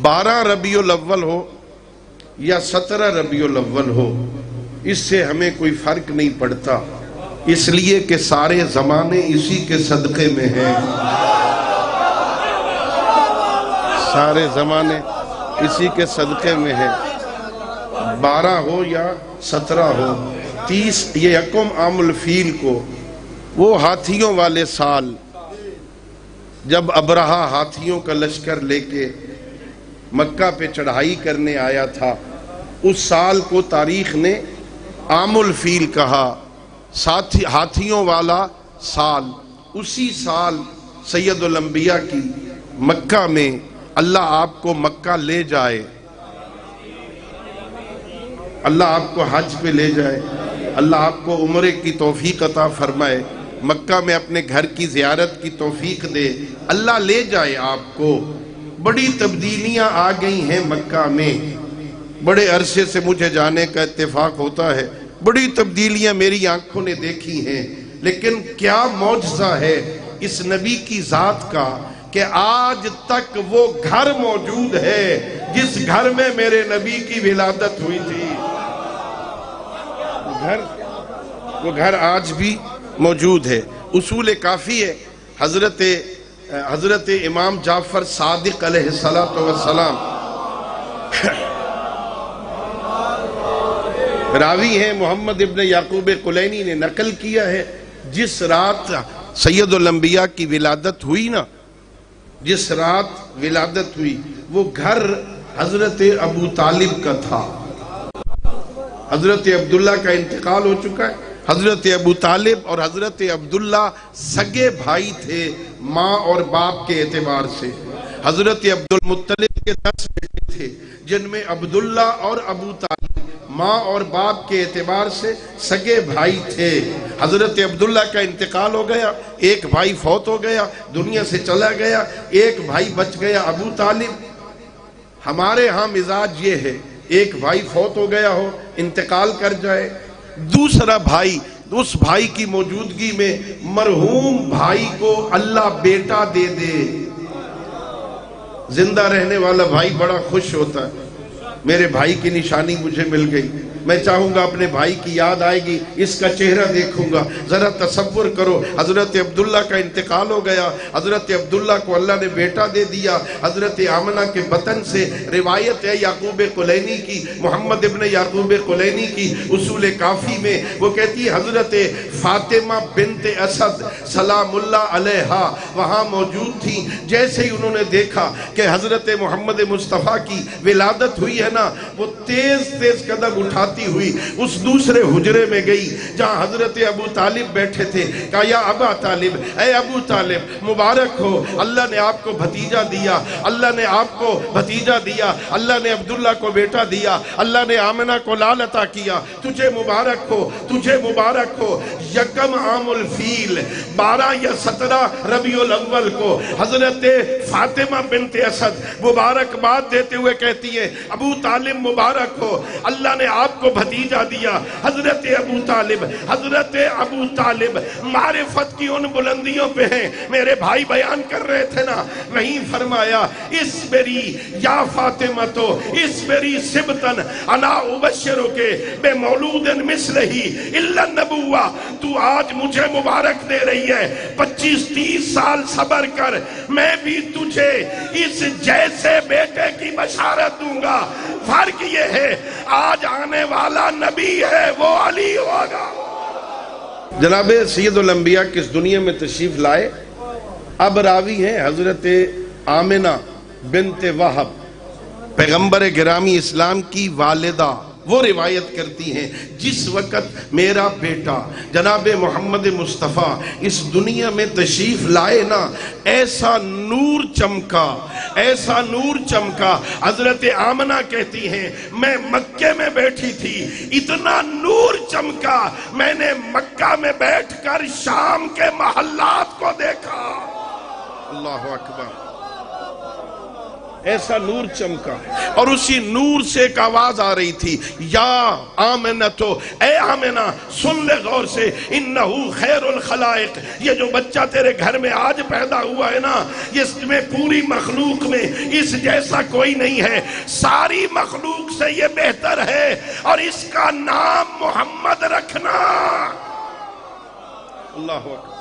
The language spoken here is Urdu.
12 ربیع الاول ہو یا 17 ربیع الاول ہو، اس سے ہمیں کوئی فرق نہیں پڑتا، اس لیے کہ سارے زمانے اسی کے صدقے میں ہیں، سارے زمانے اسی کے صدقے میں ہیں، 12 ہو یا 17 ہو۔ 30 یہ یکم عام الفیل کو، وہ ہاتھیوں والے سال جب ابرہہ ہاتھیوں کا لشکر لے کے مکہ پہ چڑھائی کرنے آیا تھا، اس سال کو تاریخ نے عام الفیل کہا، ہاتھیوں والا سال۔ اسی سال سید الانبیاء کی مکہ میں اللہ آپ کو مکہ لے جائے، اللہ آپ کو حج پہ لے جائے، اللہ آپ کو عمرے کی توفیق عطا فرمائے، مکہ میں اپنے گھر کی زیارت کی توفیق دے، اللہ لے جائے آپ کو۔ بڑی تبدیلیاں آ گئی ہیں مکہ میں، بڑے عرصے سے مجھے جانے کا اتفاق ہوتا ہے، بڑی تبدیلیاں میری آنکھوں نے دیکھی ہیں، لیکن کیا معجزہ ہے اس نبی کی ذات کا کہ آج تک وہ گھر موجود ہے جس گھر میں میرے نبی کی ولادت ہوئی تھی، وہ گھر آج بھی موجود ہے۔ اصول کافی ہے، حضرت امام جعفر صادق علیہ السلام راوی ہیں، محمد ابن یعقوب کلینی نے نقل کیا ہے، جس رات سید الانبیاء کی ولادت ہوئی نا، جس رات ولادت ہوئی وہ گھر حضرت ابو طالب کا تھا۔ حضرت عبداللہ کا انتقال ہو چکا ہے، حضرت ابو طالب اور حضرت عبداللہ سگے بھائی تھے ماں اور باپ کے اعتبار سے۔ حضرت عبدالمطلب کے 10 بیٹے تھے، جن میں عبداللہ اور ابو طالب ماں اور باپ کے اعتبار سے سگے بھائی تھے۔ حضرت عبداللہ کا انتقال ہو گیا، ایک بھائی فوت ہو گیا، دنیا سے چلا گیا، ایک بھائی بچ گیا ابو طالب۔ ہمارے ہاں مزاج یہ ہے، ایک بھائی فوت ہو گیا ہو، انتقال کر جائے، دوسرا بھائی، اس بھائی کی موجودگی میں مرحوم بھائی کو اللہ بیٹا دے دے۔ زندہ رہنے والا بھائی بڑا خوش ہوتا ہے، میرے بھائی کی نشانی مجھے مل گئی، میں چاہوں گا اپنے بھائی کی یاد آئے گی، اس کا چہرہ دیکھوں گا۔ ذرا تصور کرو، حضرت عبداللہ کا انتقال ہو گیا، حضرت عبداللہ کو اللہ نے بیٹا دے دیا۔ حضرت آمنہ کے بطن سے روایت ہے یعقوب کلینی کی، محمد ابن یعقوب کلینی کی، اصول کافی میں وہ کہتی ہے حضرت فاطمہ بنت اسد سلام اللہ علیہا وہاں موجود تھی۔ جیسے ہی انہوں نے دیکھا کہ حضرت محمد مصطفیٰ کی ولادت ہوئی ہے نا، وہ تیز تیز قدم اٹھاتی ہوئی اس دوسرے حجرے میں گئی جہاں حضرت ابو طالب بیٹھے تھے، کہا یا ابا طالب، اے ابو طالب مبارک ہو، اللہ نے آپ کو بھتیجا دیا، اللہ نے آپ کو بھتیجا دیا، اللہ نے عبداللہ کو بیٹا دیا، اللہ نے آمنہ کو لال عطا کیا، تجھے مبارک ہو، تجھے مبارک ہو۔ یکم عام الفیل 12 یا 17 ربیع الاول کو حضرت فاطمہ بنت اسد مبارکباد دیتے ہوئے کہتی ہے ابو طالب مبارک ہو، اللہ نے آپ کو بھتیجا دیا۔ حضرت ابو طالب معرفت کی ان بلندیوں پہ ہیں، میرے بھائی بیان کر رہے تھے نا، وہیں فرمایا اسبری یا فاطمہ تو اسبری سبتن انا ابشرو کے بے مولود مثلہی الا النبوہ، تو آج مجھے مبارک دے رہی ہے، 25-30 سال صبر کر، میں بھی تجھے اس جیسے بیٹے کی بشارت دوں گا۔ فرق یہ ہے آج آنے والا نبی ہے وہ علی ہوگا۔ جناب سید الانبیاء کس دنیا میں تشریف لائے؟ اب راوی ہیں حضرت آمنہ بنت وہب، پیغمبر گرامی اسلام کی والدہ، وہ روایت کرتی ہیں جس وقت میرا بیٹا جناب محمد مصطفیٰ اس دنیا میں تشریف لائے نا، ایسا نور چمکا، ایسا نور چمکا۔ حضرت آمنہ کہتی ہیں میں مکے میں بیٹھی تھی، اتنا نور چمکا میں نے مکہ میں بیٹھ کر شام کے محلات کو دیکھا۔ اللہ اکبر۔ ایسا نور چمکا، اور اسی نور سے ایک آواز آ رہی تھی، یا آمنتو، اے آمنہ سن لے غور سے، انہو خیر الخلائق، یہ جو بچہ تیرے گھر میں آج پیدا ہوا ہے نا، اس میں پوری مخلوق میں اس جیسا کوئی نہیں ہے، ساری مخلوق سے یہ بہتر ہے، اور اس کا نام محمد رکھنا۔ اللہ اکبر۔